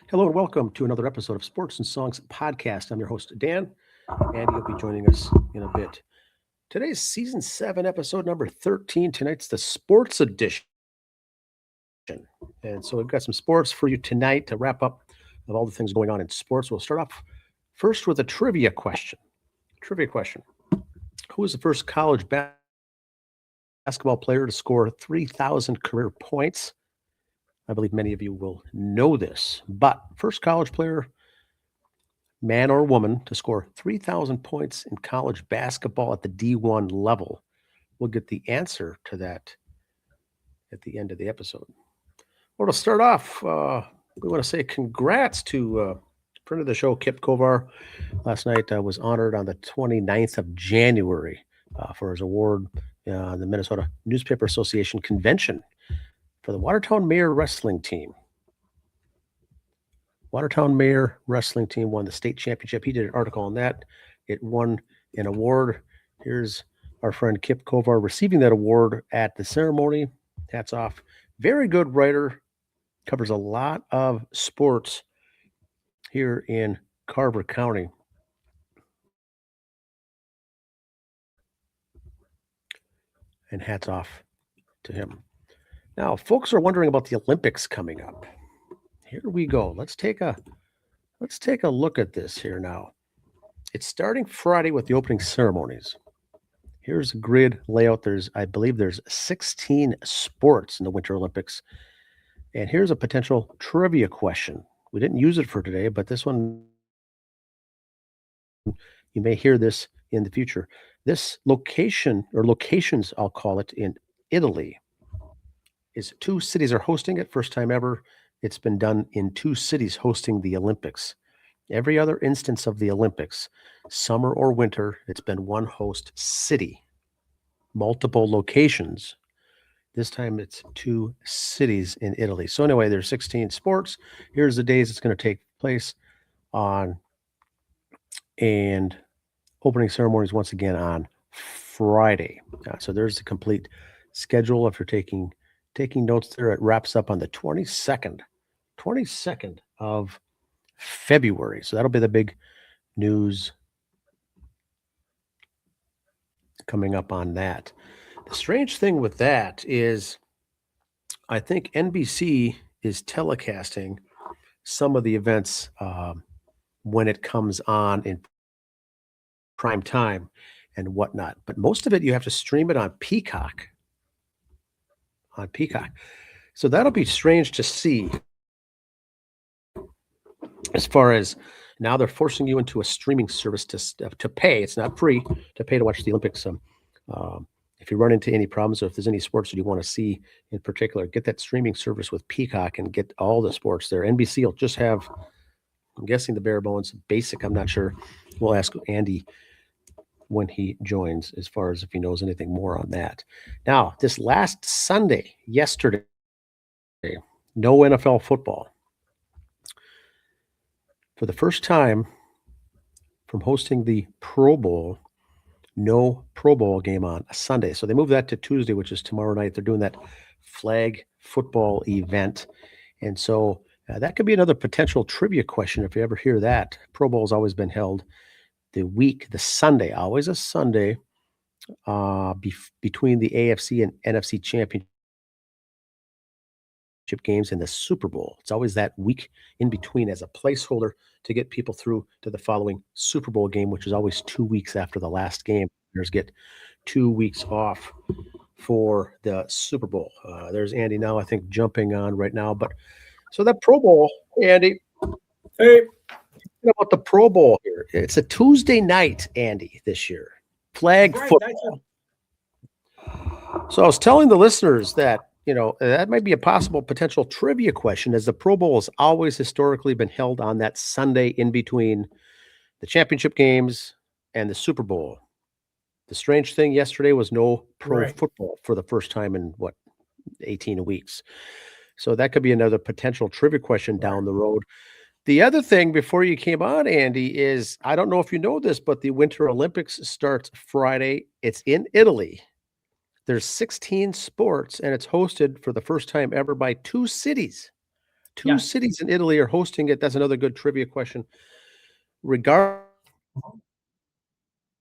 Hello and welcome to another episode of Sports and Songs Podcast. I'm your host, Dan, and you'll be joining us in a bit. Today's season 7, episode number 13. Tonight's the sports edition. And so we've got some sports for you tonight to wrap up of all the things going on in sports. We'll start off first with a trivia question. Who was the first college basketball player to score 3,000 career points? I believe many of you will know this, but first college player, man or woman, to score 3,000 points in college basketball at the D1 level. We'll get the answer to that at the end of the episode. Well, to start off, we want to say congrats to friend of the show, Kip Kovar. Last night was honored on the 29th of January for his award the Minnesota Newspaper Association convention for the Watertown Mayor Wrestling Team. Watertown Mayor Wrestling Team won the state championship. He did an article on that. It won an award. Here's our friend Kip Kovar receiving that award at the ceremony. Hats off. Very good writer. Covers a lot of sports here in Carver County. And hats off to him. Now, folks are wondering about the Olympics coming up. Here we go. Let's take a look at this here now. It's starting Friday with the opening ceremonies. Here's a grid layout. I believe there's 16 sports in the Winter Olympics. And here's a potential trivia question. We didn't use it for today, but this one, you may hear this in the future. This location, or locations, I'll call it, in Italy, is 2 cities are hosting it. First time ever. It's been done in 2 cities hosting the Olympics. Every other instance of the Olympics, summer or winter, it's been one host city, multiple locations. This time it's 2 cities in Italy. So anyway, there's 16 sports. Here's the days it's going to take place on, and opening ceremonies once again on Friday. So there's the complete schedule. If you're taking notes there, it wraps up on the 22nd of February. So that'll be the big news coming up on that. The strange thing with that is I think NBC is telecasting some of the events when it comes on in prime time and whatnot. But most of it, you have to stream it on Peacock. So that'll be strange to see. As far as now, they're forcing you into a streaming service to pay. It's not free to pay to watch the Olympics. If you run into any problems, or if there's any sports that you want to see in particular, get that streaming service with Peacock and get all the sports there. NBC will just have, I'm guessing, the bare bones, basic. I'm not sure. We'll ask Andy when he joins as far as if he knows anything more on that. Now, this last Sunday, yesterday, no NFL football. For the first time from hosting the Pro Bowl, no Pro Bowl game on a Sunday. So they moved that to Tuesday, which is tomorrow night. They're doing that flag football event. And so that could be another potential trivia question if you ever hear that. Pro Bowl has always been held the Sunday, always a Sunday, between the AFC and NFC championship games and the Super Bowl. It's always that week in between as a placeholder to get people through to the following Super Bowl game, which is always 2 weeks after the last game. Players get 2 weeks off for the Super Bowl. There's Andy now, I think, jumping on right now. But so that Pro Bowl, Andy. Hey. About the Pro Bowl here. It's a Tuesday night, Andy, this year. Flag football. So I was telling the listeners that, that might be a possible potential trivia question, as the Pro Bowl has always historically been held on that Sunday in between the championship games and the Super Bowl. The strange thing yesterday was no pro football for the first time in 18 weeks. So that could be another potential trivia question down the road. The other thing before you came on, Andy, is I don't know if you know this, but the Winter Olympics starts Friday. It's in Italy. There's 16 sports, and it's hosted for the first time ever by 2 cities. Two cities in Italy are hosting it. That's another good trivia question. Regardless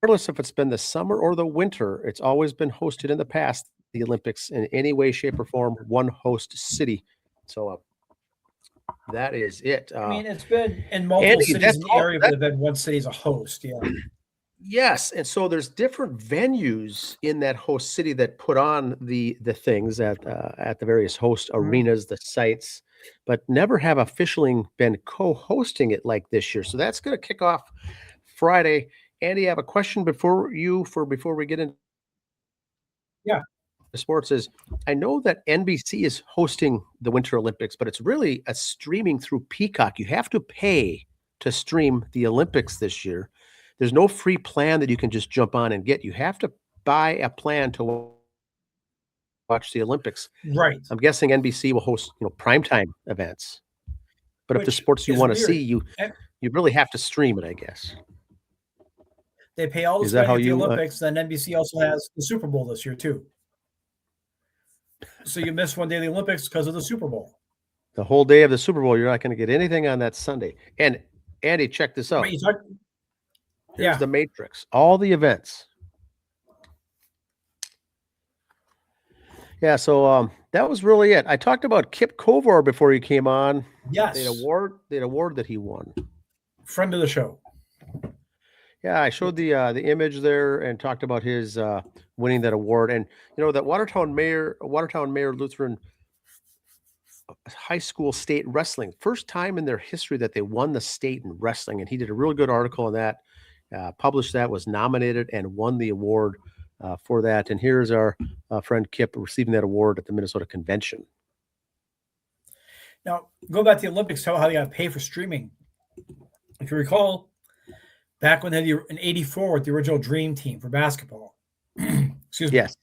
if it's been the summer or the winter, it's always been hosted in the past, the Olympics, in any way, shape, or form, one host city. So that is it. I mean, it's been in multiple Andy, cities that's in the all. area, but they've been one city as a host. Yeah. Yes, and so there's different venues in that host city that put on the things at the various host arenas, the sites, but never have officially been co-hosting it like this year. So that's going to kick off Friday. Andy, I have a question before we get into Yeah. sports. Is I know that NBC is hosting the Winter Olympics, but it's really a streaming through Peacock. You have to pay to stream the Olympics this year. There's no free plan that you can just jump on and get. You have to buy a plan to watch the Olympics. Right. I'm guessing NBC will host, primetime events. But if the sports you want to see, you really have to stream it, I guess. They pay all this money at the Olympics, then NBC also has the Super Bowl this year too. So you miss one day of the Olympics because of the Super Bowl. The whole day of the Super Bowl, you're not going to get anything on that Sunday. And Andy, check this out. Here's the Matrix. All the events. Yeah, so that was really it. I talked about Kip Kovar before he came on. Yes. The award that he won. Friend of the show. Yeah, I showed the image there and talked about his winning that award. And that Watertown Mayor Lutheran High School state wrestling, first time in their history that they won the state in wrestling. And he did a real good article on that, published that, was nominated and won the award for that. And here's our friend Kip receiving that award at the Minnesota Convention. Now, go back to the Olympics, how they got to pay for streaming. If you recall, back when they had in '84 with the original Dream Team for basketball. Excuse me. Yes.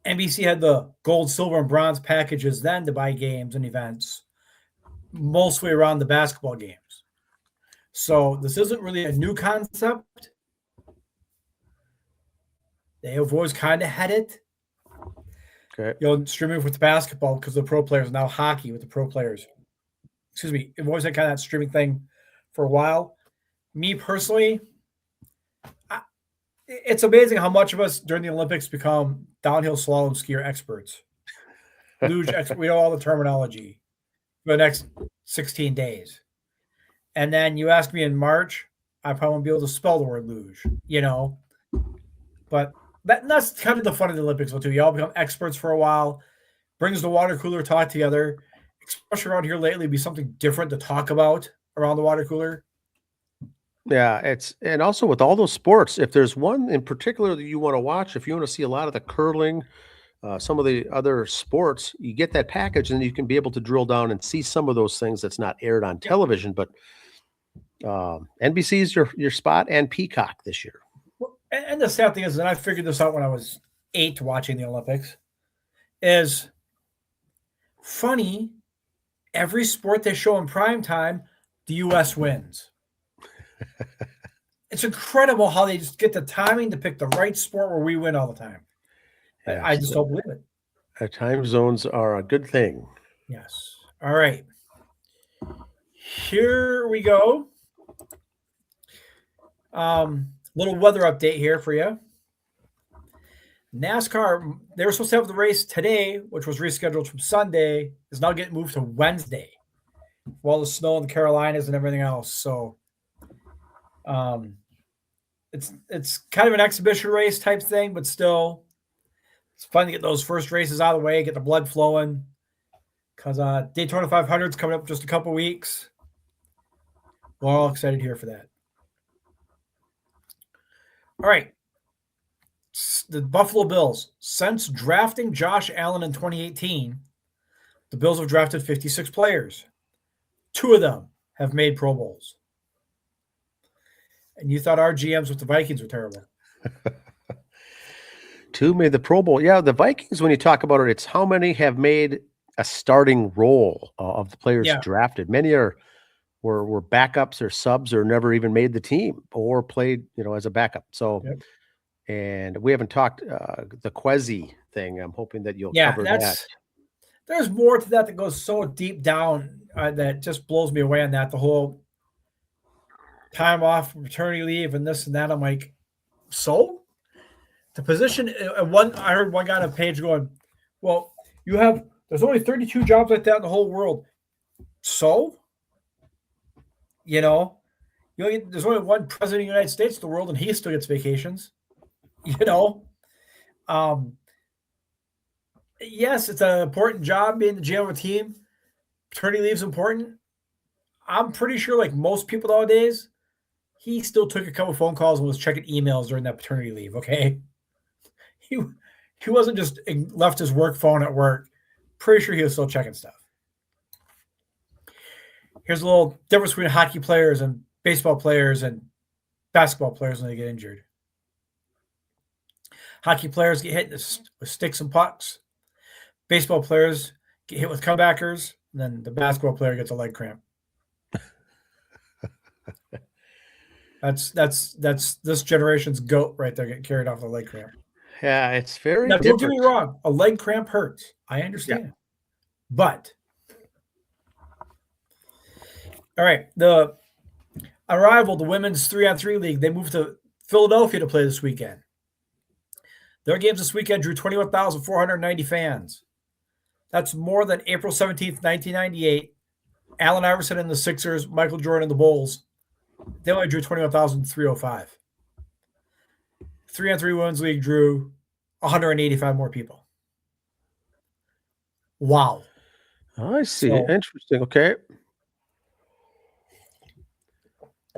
NBC had the gold, silver, and bronze packages then to buy games and events, mostly around the basketball games. So this isn't really a new concept. They have always kind of had it. Okay. Streaming with the basketball because the pro players, now hockey with the pro players. Excuse me. They've always had kind of that streaming thing for a while. Me personally, it's amazing how much of us during the Olympics become downhill slalom skier experts. Luge experts. We know all the terminology for the next 16 days. And then you ask me in March, I probably won't be able to spell the word luge, But that's kind of the fun of the Olympics, too. You all become experts for a while, brings the water cooler talk together, especially around here lately, be something different to talk about around the water cooler. Yeah, and also with all those sports, if there's one in particular that you want to watch, if you want to see a lot of the curling, some of the other sports, you get that package and you can be able to drill down and see some of those things that's not aired on television. But NBC is your spot, and Peacock this year. Well, and the sad thing is, and I figured this out when I was 8 watching the Olympics, is funny, every sport they show in prime time, the U.S. wins. It's incredible how they just get the timing to pick the right sport where we win all the time. Yes. I just don't believe it. Time zones are a good thing. Yes. All right. Here we go. Little weather update here for you. NASCAR, they were supposed to have the race today, which was rescheduled from Sunday, is now getting moved to Wednesday. For all the snow in the Carolinas and everything else. So it's kind of an exhibition race type thing, but still it's fun to get those first races out of the way, get the blood flowing, because Daytona 500 is coming up in just a couple weeks. We're all excited here for that. All right. The Buffalo Bills, since drafting Josh Allen in 2018, the Bills have drafted 56 players. 2 of them have made Pro Bowls. And you thought our GMs with the Vikings were terrible. 2 made the Pro Bowl. Yeah, the Vikings, when you talk about it, it's how many have made a starting role of the players drafted. Many were backups or subs or never even made the team or played, as a backup. So, and we haven't talked the Kwesi thing. I'm hoping that you'll cover that. There's more to that goes so deep down that just blows me away on that. The whole time off, maternity leave, and this and that. I'm like, so the position. I heard one guy on a page going, "Well, there's only 32 jobs like that in the whole world." So, there's only one president of the United States in the world, and he still gets vacations. Yes, it's an important job being the GM of a team. Paternity leave is important. I'm pretty sure, like most people nowadays, he still took a couple phone calls and was checking emails during that paternity leave. Okay, he wasn't just left his work phone at work. Pretty sure he was still checking stuff. Here's a little difference between hockey players and baseball players and basketball players when they get injured. Hockey players get hit with sticks and pucks. Baseball players get hit with comebackers, and then the basketball player gets a leg cramp. That's this generation's GOAT right there, getting carried off the leg cramp. Yeah, it's very now, different. don't get me wrong. A leg cramp hurts. I understand. Yeah. But, all right, the Arrival, the women's 3-on-3 league, they moved to Philadelphia to play this weekend. Their games this weekend drew 21,490 fans. That's more than April 17th, 1998. Allen Iverson and the Sixers, Michael Jordan and the Bulls. They only drew 21,305. 3-on-3 women's league drew 185 more people. Wow. I see. So, interesting. Okay.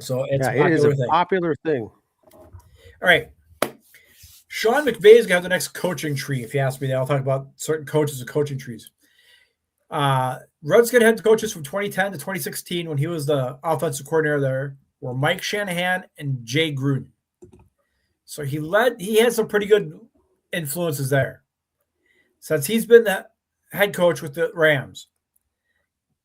So it is a popular thing. All right. Sean McVay is going to have the next coaching tree, if you ask me that. I'll talk about certain coaches and coaching trees. Redskin head coaches from 2010 to 2016 when he was the offensive coordinator there were Mike Shanahan and Jay Gruden. So he had some pretty good influences there. Since he's been the head coach with the Rams.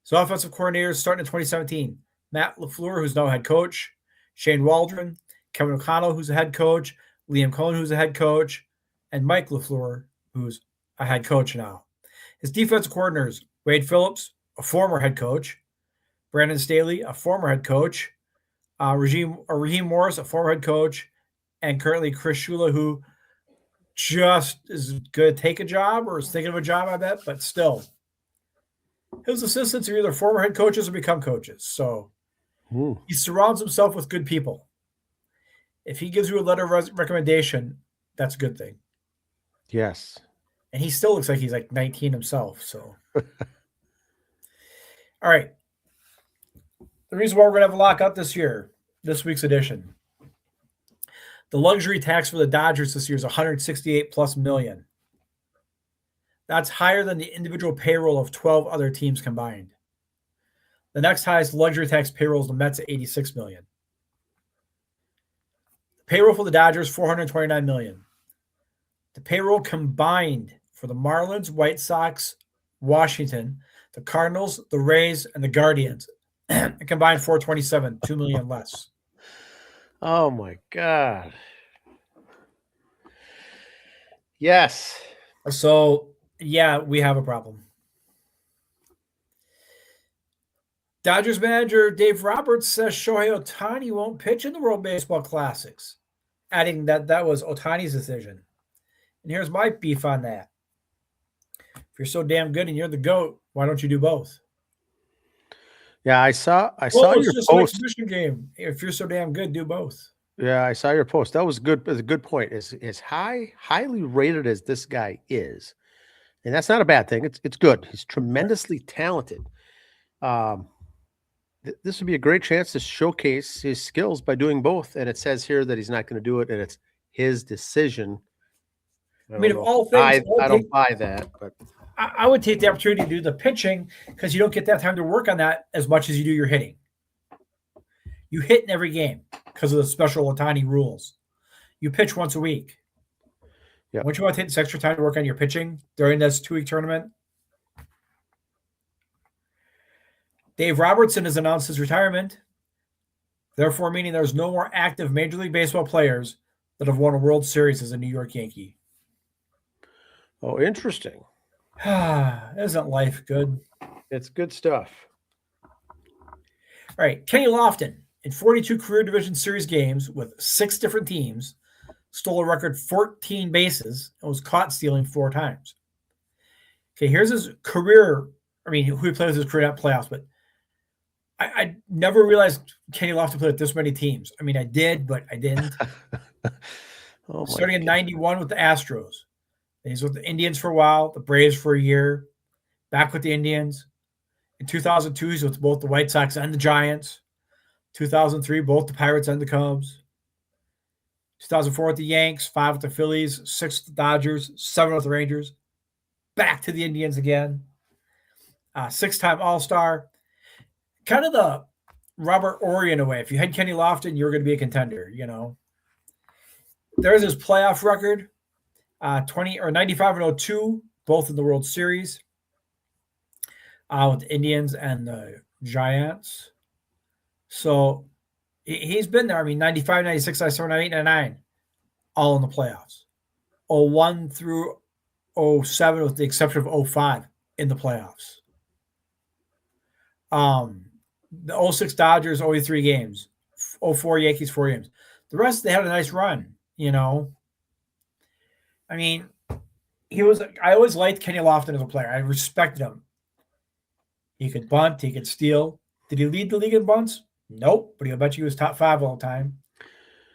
So offensive coordinators starting in 2017. Matt LaFleur, who's now head coach. Shane Waldron. Kevin O'Connell, who's a head coach. Liam Cohen, who's a head coach. And Mike LaFleur, who's a head coach now. His defensive coordinators, Wade Phillips, a former head coach. Brandon Staley, a former head coach. Raheem Morris, a former head coach. And currently Chris Shula, who just is going to take a job or is thinking of a job, I bet. But still, his assistants are either former head coaches or become coaches. So he surrounds himself with good people. If he gives you a letter of recommendation, that's a good thing. Yes. And he still looks like he's like 19 himself. So, all right. The reason why we're going to have a lockout this week's edition. The luxury tax for the Dodgers this year is $168+ million. That's higher than the individual payroll of 12 other teams combined. The next highest luxury tax payroll is the Mets at $86 million. The payroll for the Dodgers, $429 million. The payroll combined for the Marlins, White Sox, Washington, the Cardinals, the Rays, and the Guardians combined $427, $2 million less. Oh my God. Yes. So, yeah, we have a problem. Dodgers manager Dave Roberts says Shohei Ohtani won't pitch in the World Baseball Classics, adding that was Ohtani's decision. And here's my beef on that. If you're so damn good and you're the GOAT, why don't you do both? Yeah, I saw your just post. An exhibition game. If you're so damn good, do both. Yeah, I saw your post. That was good. It's a good point. As highly rated as this guy is, and that's not a bad thing. It's good. He's tremendously talented. This would be a great chance to showcase his skills by doing both. And it says here that he's not going to do it, and it's his decision. I mean, of all things, I don't buy that, but I would take the opportunity to do the pitching because you don't get that time to work on that as much as you do your hitting. You hit in every game because of the special Ohtani rules. You pitch once a week. Yeah. Wouldn't you want to take this extra time to work on your pitching during this 2-week tournament? Dave Robertson has announced his retirement, therefore meaning there's no more active Major League Baseball players that have won a World Series as a New York Yankee. Oh, interesting. Isn't life good? It's good stuff. All right, Kenny Lofton, in 42 career division series games with 6 different teams, stole a record 14 bases and was caught stealing 4 times. Okay, here's his career. I mean, who he played with his career, not playoffs, but I never realized Kenny Lofton played with this many teams. I mean, I did, but I didn't. Starting in 91 with the Astros. He's with the Indians for a while, the Braves for a year, back with the Indians. In 2002, he's with both the White Sox and the Giants. 2003, both the Pirates and the Cubs. 2004 with the Yanks, 5 with the Phillies, 6 with the Dodgers, 7 with the Rangers. Back to the Indians again. 6-time All-Star. Kind of the Robert Ory in a way. If you had Kenny Lofton, you were going to be a contender, you know. There's his playoff record. 95-02, both in the World Series. With the Indians and the Giants. So he's been there. I mean, 95, 96, 97, 98, 99, all in the playoffs. 01 through 07, with the exception of 05, in the playoffs. The 06 Dodgers, only 3 games. 04 Yankees, 4 games. The rest, they had a nice run, you know. I mean, I always liked Kenny Lofton as a player. I respected him. He could bunt, he could steal. Did he lead the league in bunts? Nope, but he'll bet you he was top 5 all the time.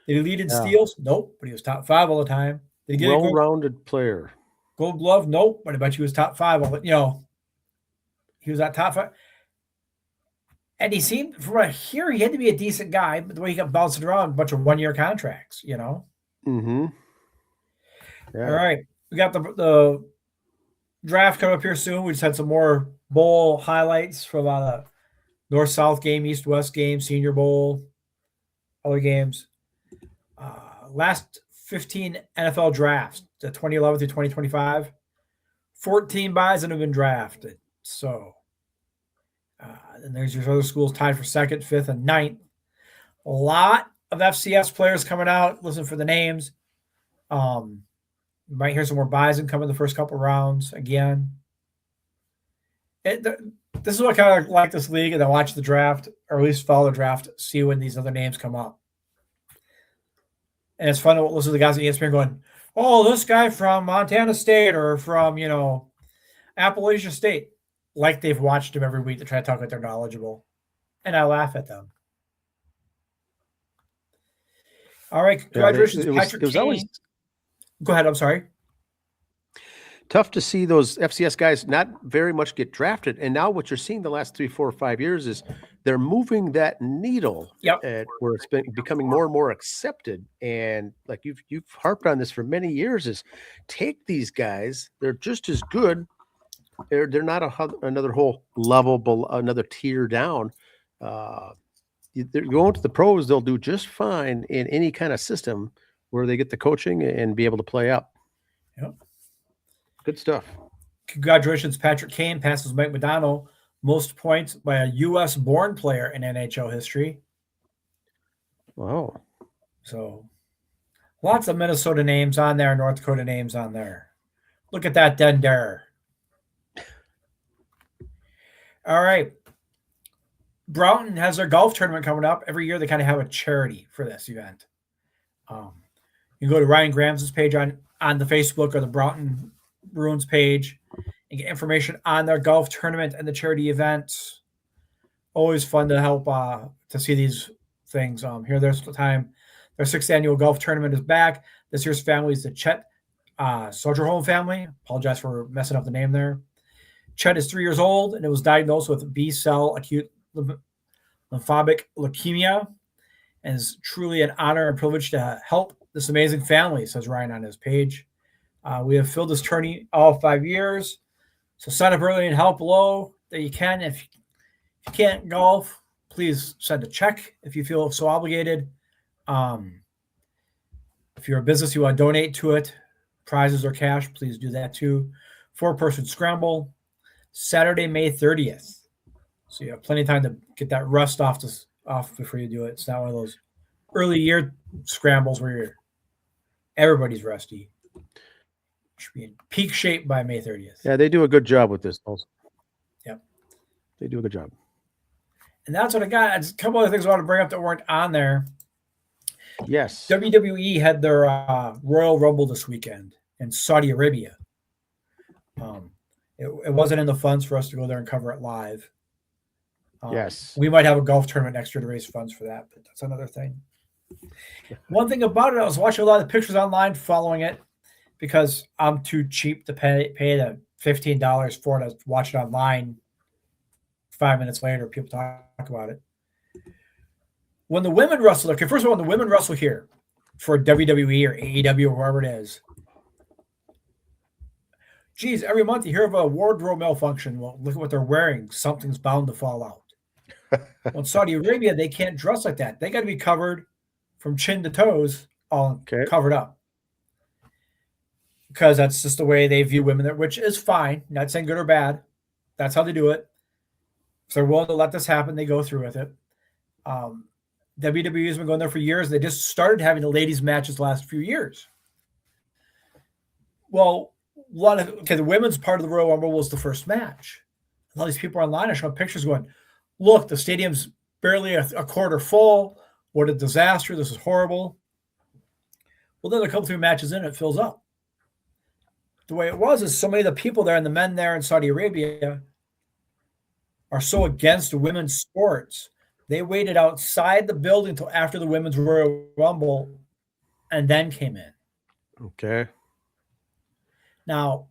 Did he lead in steals? Nope, but he was top 5 all the time. Did he get a well-rounded player? Gold Glove? Nope, but I bet you he was top 5 all the, you know. He was at top 5. And he seemed, from what I hear, he had to be a decent guy, but the way he got bouncing around, a bunch of 1-year contracts, you know. Mm-hmm. Yeah. All right. We got the draft coming up here soon. We just had some more bowl highlights from the North-South game, East-West game, Senior Bowl, other games. Last 15 NFL drafts, the 2011 through 2025, 14 Bison have been drafted. So, and there's your other schools tied for 2nd, 5th, and 9th. A lot of FCS players coming out. Listen for the names. You might hear some more Bison coming the first couple rounds again. This is what I kind of like this league, and I watch the draft, or at least follow the draft, see when these other names come up. And it's fun to listen to the guys at ESPN going, oh, this guy from Montana State or from, you know, Appalachia State. Like they've watched him every week to try to talk like they're knowledgeable. And I laugh at them. All right. Congratulations, Patrick Kane. Always... Go ahead. I'm sorry. Tough to see those FCS guys not very much get drafted. And now what you're seeing the last 3, 4, 5 years is they're moving that needle at where it's been becoming more and more accepted. And like you've harped on this for many years, is take these guys. They're just as good. They're not another whole level below, another tier down. They're going to the pros. They'll do just fine in any kind of system where they get the coaching and be able to play up. Yep. Good stuff. Congratulations, Patrick Kane passes Mike Modano most points by a U.S.-born player in NHL history. Wow. So lots of Minnesota names on there, North Dakota names on there. Look at that, Dender. All right. Brownton has their golf tournament coming up. Every year they kind of have a charity for this event. You can go to Ryan Graham's page on the Facebook or the Brownton Bruins page and get information on their golf tournament and the charity events. Always fun to help to see these things. There's the time. Their 6th annual golf tournament is back. This year's family is the Chet Soderholm family. Apologize for messing up the name there. Chet is 3 years old, and it was diagnosed with B-cell acute lymphocytic leukemia, and is truly an honor and privilege to help this amazing family, says Ryan on his page. We have filled this tourney all 5 years, so sign up early and help below that you can. If you can't golf, please send a check if you feel so obligated. If you're a business, you want to donate to it, prizes or cash, please do that too. 4-person scramble, Saturday, May 30th. So you have plenty of time to get that rust off before you do it. It's not one of those early year scrambles where everybody's rusty. Should be in peak shape by May 30th. Yeah, they do a good job with this also. Yep. They do a good job. And that's what I got. It's a couple other things I want to bring up that weren't on there. Yes. WWE had their Royal Rumble this weekend in Saudi Arabia. It wasn't in the funds for us to go there and cover it live. Yes. We might have a golf tournament next year to raise funds for that, but that's another thing. One thing about it, I was watching a lot of pictures online following it because I'm too cheap to pay the $15 for it to watch it online. 5 minutes later, people talk about it. When the women wrestle, okay, first of all, when the women wrestle here for WWE or AEW or wherever it is, geez, every month you hear of a wardrobe malfunction. Well, look at what they're wearing. Something's bound to fall out. Well, in Saudi Arabia, they can't dress like that. They got to be covered from chin to toes, all covered up. Because that's just the way they view women, which is fine. Not saying good or bad. That's how they do it. If they're willing to let this happen, they go through with it. WWE has been going there for years. They just started having the ladies' matches the last few years. Well, the women's part of the Royal Rumble was the first match. And all these people online are showing pictures going, look, the stadium's barely a quarter full. What a disaster. This is horrible. Well, then a couple, 3 matches in, it fills up. The way it was is so many of the people there and the men there in Saudi Arabia are so against women's sports. They waited outside the building until after the women's Royal Rumble and then came in. Okay. Now,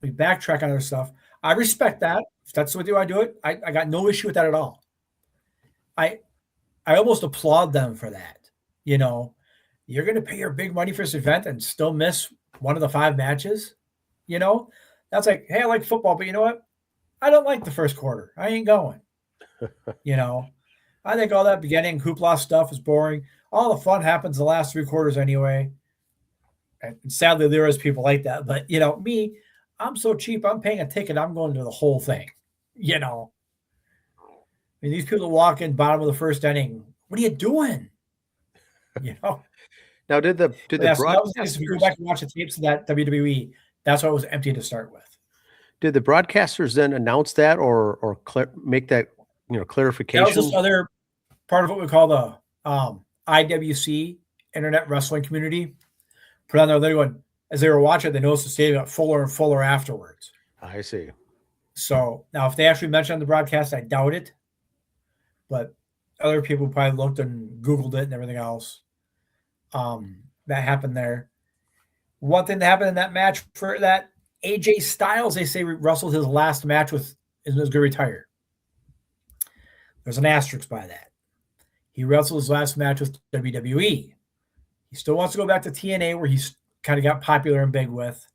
we backtrack on other stuff. I respect that. If that's what you want to do it, I got no issue with that at all. I almost applaud them for that. You know, you're going to pay your big money for this event and still miss one of the 5 matches. You know, that's like, hey, I like football, but you know what? I don't like the first quarter. I ain't going. You know, I think all that beginning hoopla stuff is boring. All the fun happens the last 3 quarters anyway. And sadly, there is people like that. But, you know, me, I'm so cheap. I'm paying a ticket. I'm going to the whole thing. You know, I mean, these people walk in bottom of the first inning. What are you doing? You know. Now, did the broadcasters, if you go back and watch the tapes of that WWE, that's why it was empty to start with. Did the broadcasters then announce that or make that clarification? That was this other part of what we call the IWC, Internet Wrestling Community. Put on there, they're going, as they were watching, they noticed the stadium got fuller and fuller afterwards. I see. So now, if they actually mentioned on the broadcast, I doubt it. But other people probably looked and Googled it and everything else. That happened there. One thing that happened in that match for that AJ Styles, they say wrestled his last match with is going to retire. There's an asterisk by that. He wrestled his last match with WWE. He still wants to go back to TNA where he's kind of got popular and big with.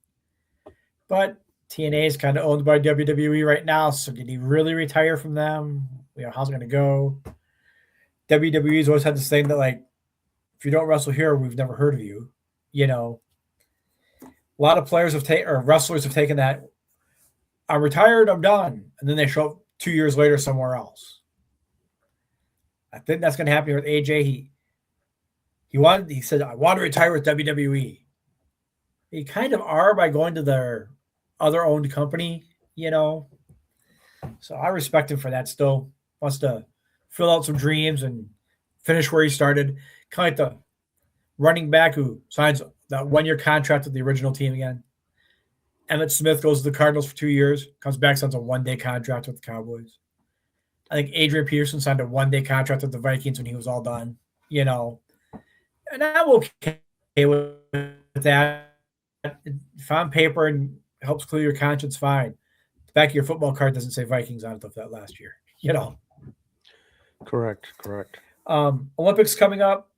But TNA is kind of owned by WWE right now. So did he really retire from them? You know, how's it going to go? WWE's always had this thing that, like, if you don't wrestle here, we've never heard of you. You know, a lot of players wrestlers have taken that. I'm retired, I'm done. And then they show up 2 years later somewhere else. I think that's going to happen with AJ. He said, I want to retire with WWE. They kind of are by going to their other owned company, you know. So I respect him for that still. Wants to fill out some dreams and finish where he started. Kind of like the running back who signs that 1-year contract with the original team again. Emmitt Smith goes to the Cardinals for 2 years, comes back, signs a 1-day contract with the Cowboys. I think Adrian Peterson signed a 1-day contract with the Vikings when he was all done, you know. And I'm okay with that. If on paper and helps clear your conscience, fine. The back of your football card doesn't say Vikings on it of that last year, you know. Correct. Olympics coming up.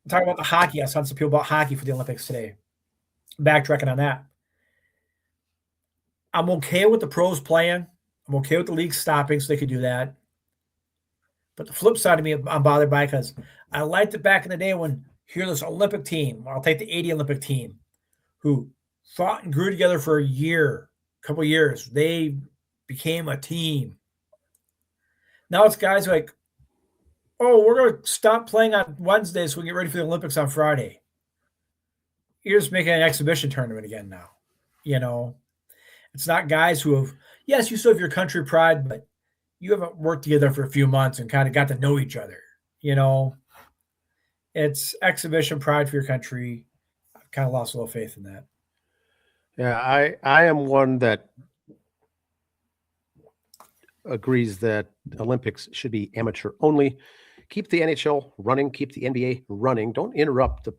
I'm talking about the hockey. I saw some people about hockey for the Olympics today. Backtracking on that. I'm okay with the pros playing. I'm okay with the league stopping so they could do that. But the flip side of me, I'm bothered by because I liked it back in the day when here this Olympic team, I'll take the 80 Olympic team, who fought and grew together for a couple years. They became a team. Now it's guys like, oh, we're going to stop playing on Wednesday so we can get ready for the Olympics on Friday. You're just making an exhibition tournament again now. You know, it's not guys who have, yes, you still have your country pride, but you haven't worked together for a few months and kind of got to know each other. It's exhibition pride for your country. I've kind of lost a little faith in that. Yeah, I am one that agrees that Olympics should be amateur only. Keep the NHL running, keep the NBA running. Don't interrupt the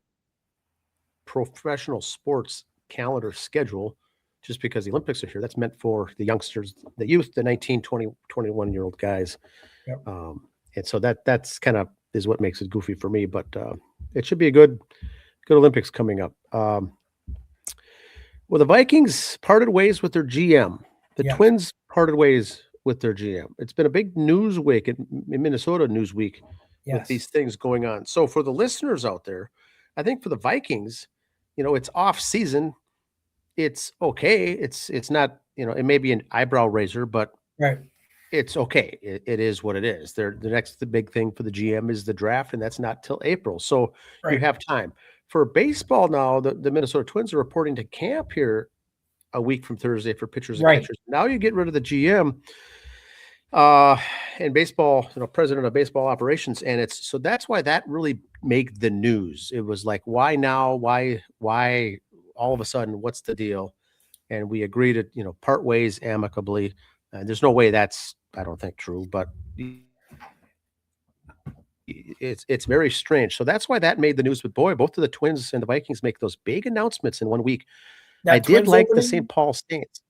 professional sports calendar schedule just because the Olympics are here. That's meant for the youngsters, the youth, the 19, 20, 21-year-old guys. Yep. And so that's kind of is what makes it goofy for me, but it should be a good Olympics coming up. Well, the Vikings parted ways with their GM. The Twins parted ways with their GM. It's been a big news week in Minnesota news week with these things going on. So for the listeners out there, I think for the Vikings, it's off season. It's okay. It's not, it may be an eyebrow raiser, but it's okay. It is what it is. The big thing for the GM is the draft, and that's not till April. So you have time. For baseball now, the Minnesota Twins are reporting to camp here a week from Thursday for pitchers and catchers. Now you get rid of the GM and baseball, president of baseball operations. And so that's why that really made the news. It was like, why now? Why all of a sudden? What's the deal? And we agreed to, part ways amicably. There's no way that's, I don't think, true, but it's very strange. So that's why that made the news. But boy, both of the Twins and the Vikings make those big announcements in 1 week. I did like the St. Paul Saints.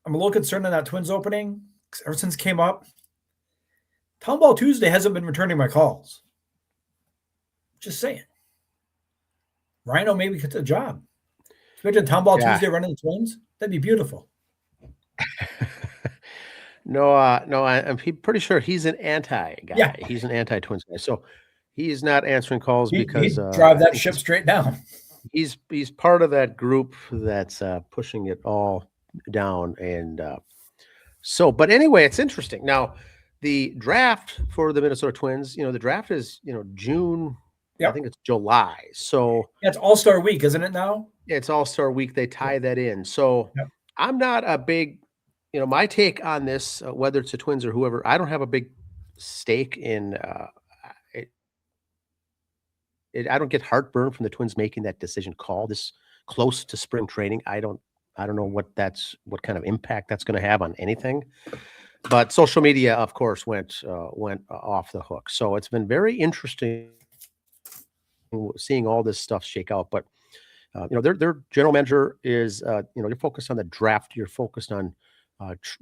I'm a little concerned on that Twins opening. Ever since it came up, Town Ball Tuesday hasn't been returning my calls. Just saying. Rhino maybe gets a job. Imagine Town Ball Tuesday running the Twins. That'd be beautiful. No, I'm pretty sure he's an anti guy. Yeah. He's an anti-Twins guy. So he's not answering calls because he'd drive that ship straight down. He's part of that group that's pushing it all down. And but anyway, it's interesting. Now, the draft for the Minnesota Twins, the draft is, June. Yep. I think it's July. So it's All-Star Week, isn't it now? It's All-Star Week. They tie that in. So I'm not a big, my take on this, whether it's the Twins or whoever, I don't have a big stake in I don't get heartburn from the Twins making that decision call this close to spring training. I don't know what kind of impact that's going to have on anything. But social media, of course, went off the hook. So it's been very interesting seeing all this stuff shake out. But their general manager is you're focused on the draft. You're focused on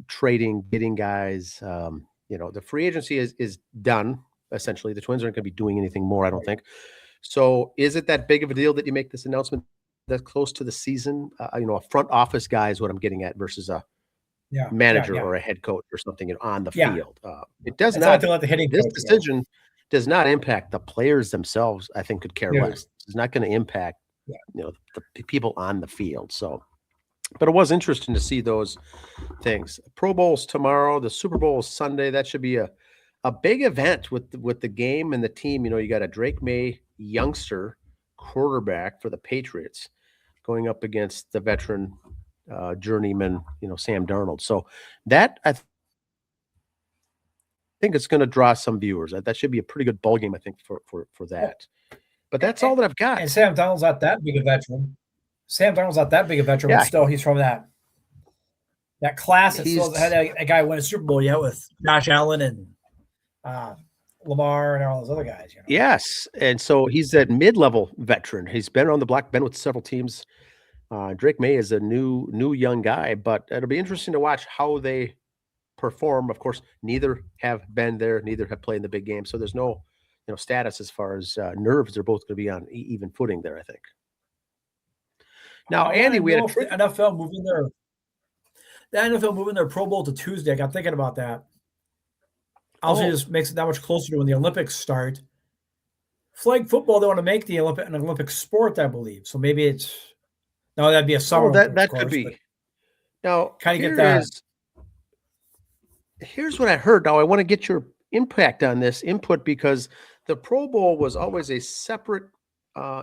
trading, getting guys. The free agency is done essentially. The Twins aren't going to be doing anything more, I don't think. So is it that big of a deal that you make this announcement that close to the season? A front office guy is what I'm getting at versus a manager or a head coach or something on the field. It does not. This decision does not impact the players themselves. I think could care less. It's not going to impact the people on the field. So, but it was interesting to see those things. Pro Bowl's tomorrow. The Super Bowl is Sunday. That should be a big event with the game and the team. You got a Drake May youngster quarterback for the Patriots going up against the veteran journeyman, Sam Darnold. So that I think it's going to draw some viewers. That should be a pretty good ball game, I think, for that. But that's all that I've got. And Sam Darnold's not that big a veteran. But still he's from that class that still had a guy win a Super Bowl with Josh Allen and Lamar and all those other guys. Yes, and so he's that mid-level veteran. He's been on the block, been with several teams. Drake May is a new young guy, but it'll be interesting to watch how they perform. Of course, neither have been there, neither have played in the big game, so there's no status as far as nerves. They're both going to be on even footing there, I think. Now, Andy, we had the NFL moving their Pro Bowl to Tuesday. I got thinking about that. Also, just makes it that much closer to when the Olympics start. Flag football, they want to make an Olympic sport, I believe. So maybe that'd be a summer. That could be. Now, kind of get that. Here's what I heard. Now, I want to get your input because the Pro Bowl was always a separate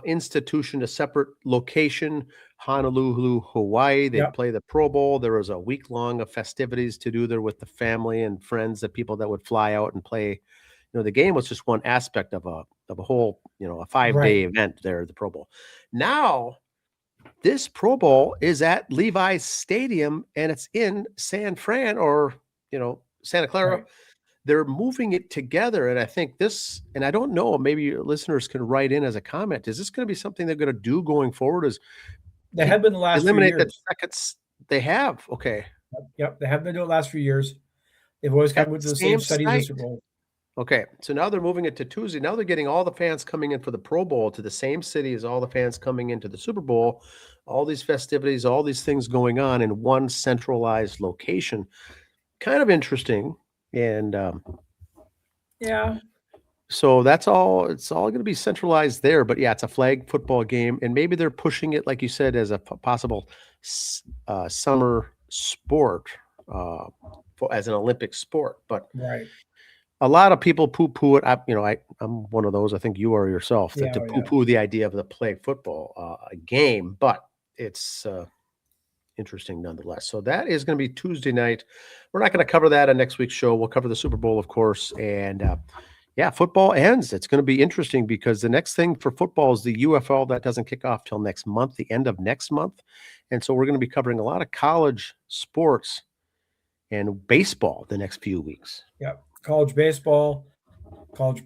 institution, a separate location, Honolulu, Hawaii. They'd Yep. play the Pro Bowl. There was a week long of festivities to do there with the family and friends, the people that would fly out and play. The game was just one aspect of a whole, a 5-day Right. event there at the Pro Bowl. Now, this Pro Bowl is at Levi's Stadium and it's in San Fran or, Santa Clara. Right. They're moving it together. And I think this, and I don't know, maybe your listeners can write in as a comment. Is this going to be something they're going to do going forward? Is They have been the last few eliminate the years. seconds they have? Okay. Yep. They have been doing it the last few years. They've always kind of moved to the same cities as site. Super Bowl. Okay. So now they're moving it to Tuesday. Now they're getting all the fans coming in for the Pro Bowl to the same city as all the fans coming into the Super Bowl. All these festivities, all these things going on in one centralized location. Kind of interesting. And Yeah. so that's all. It's all going to be centralized there. But yeah, it's a flag football game, and maybe they're pushing it, like you said, as a possible summer sport, as an Olympic sport. But Right. a lot of people poo-poo it. I'm one of those. I think you are yourself Yeah, to oh, yeah. poo-poo the idea of the flag football game, but it's interesting nonetheless. So that is going to be Tuesday night. We're not going to cover that on next week's show. We'll cover the Super Bowl, of course, and yeah, football ends. It's going to be interesting because the next thing for football is the UFL that doesn't kick off till next month, the end of next month. And so we're going to be covering a lot of college sports and baseball the next few weeks. Yep. College baseball, college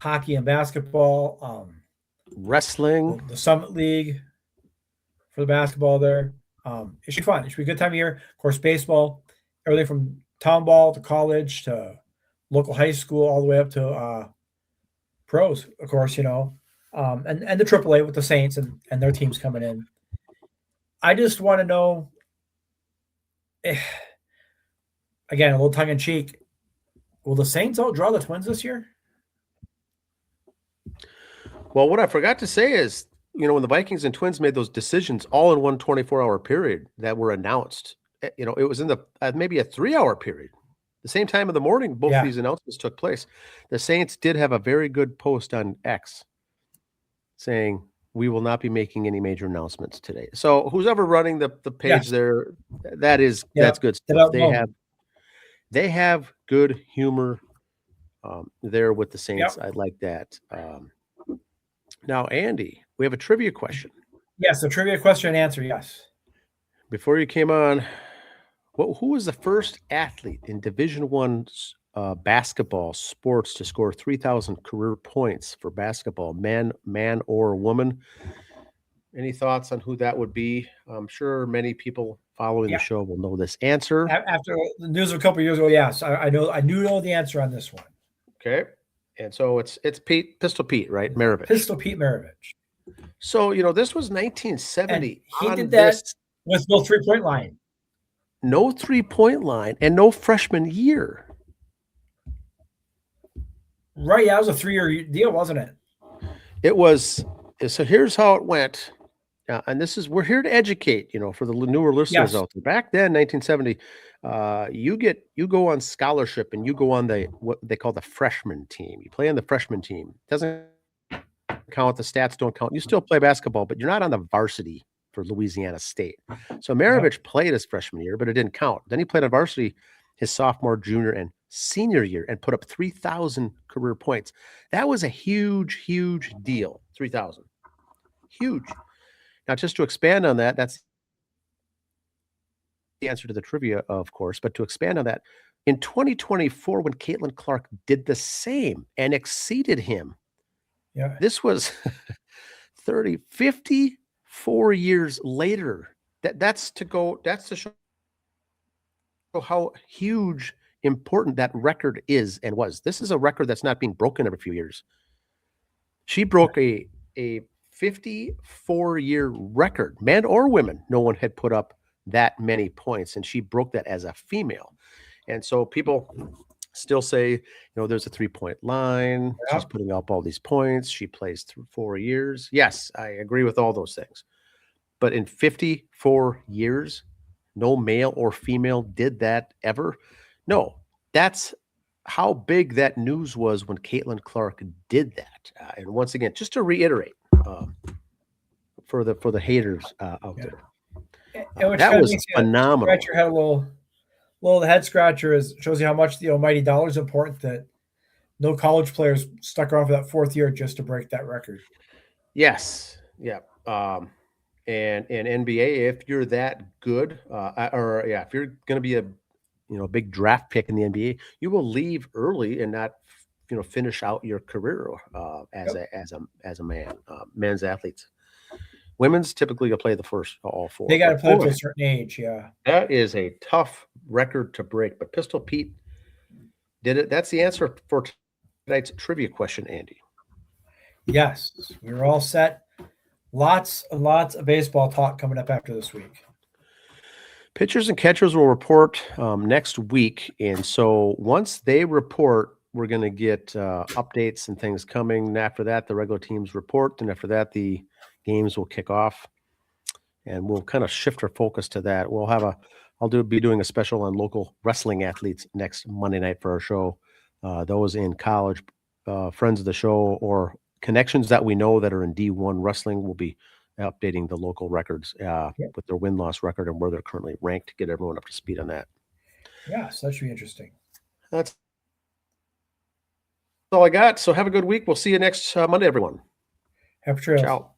hockey and basketball, Wrestling. the Summit League for the basketball there. It should be fun. It should be a good time of year. Of course, baseball, everything from town ball to college to local high school, all the way up to pros, of course, and the AAA with the Saints and their teams coming in. I just want to know, again, a little tongue in cheek, will the Saints outdraw the Twins this year? Well, what I forgot to say is, when the Vikings and Twins made those decisions all in one 24-hour period that were announced, it was in the maybe a 3-hour period. The same time of the morning, both Yeah. these announcements took place. The Saints did have a very good post on X saying, we will not be making any major announcements today. So who's ever running the page Yes. there, that's good They stuff. don't know. They have good humor there with the Saints. Yep. I like that. Now, Andy, we have a trivia question. Yes, a trivia question and answer, yes. Before you came on, who was the first athlete in Division I basketball sports to score 3,000 career points for basketball, man or woman? Any thoughts on who that would be? I'm sure many people following the show will know this answer. After the news of a couple of years ago, yes, I know the answer on this one. Okay, and so it's Pistol Pete, right? Maravich. Pistol Pete Maravich. So this was 1970. And he did that with no 3-point line. No 3-point line and no freshman year. Right, yeah, it was a 3-year deal, wasn't it? It was. So here's how it went. And we're here to educate, for the newer listeners out there. Back then, 1970, you go on scholarship and you go on what they call the freshman team. You play on the freshman team. It doesn't count. The stats don't count. You still play basketball, but you're not on the varsity for Louisiana State. So Maravich played his freshman year, but it didn't count. Then he played on varsity his sophomore, junior, and senior year and put up 3,000 career points. That was a huge, huge deal. 3,000. Huge. Now, just to expand on that, that's the answer to the trivia, of course, but to expand on that, in 2024, when Caitlin Clark did the same and exceeded him, this was 54 years later. That's to show how huge, important that record is and was. This is a record that's not being broken every few years. She broke a 54-year record, men or women. No one had put up that many points, and she broke that as a female. And so people still say, there's a 3-point line. She's putting up all these points. She plays through 4 years. Yes, I agree with all those things. But in 54 years, no male or female did that ever. No, that's how big that news was when Caitlin Clark did that. And once again, just to reiterate, for the haters out there, And which that kind of was makes you phenomenal. scratch your head a little. The head scratcher shows you how much the almighty dollar is important. That no college players stuck around for that fourth year just to break that record. Yes, yeah. And NBA, if you're that good, if you're going to be a big draft pick in the NBA, you will leave early and not finish out your career as Yep. a man. Men's athletes, women's typically will play the first all four. They got to But play boy, to a certain age. Yeah. that is a tough record to break. But Pistol Pete did it. That's the answer for tonight's trivia question, Andy. Yes, we were all set. Lots and lots of baseball talk coming up after this week. Pitchers and catchers will report next week. And so once they report, we're going to get updates and things coming. And after that, the regular teams report. And after that, the games will kick off. And we'll kind of shift our focus to that. I'll be doing a special on local wrestling athletes next Monday night for our show. Those in college, friends of the show, or connections that we know that are in D1 wrestling will be updating the local records with their win-loss record and where they're currently ranked to get everyone up to speed on that. Yeah, so that should be interesting. That's all I got. So have a good week. We'll see you next Monday, everyone. Happy trails. Ciao.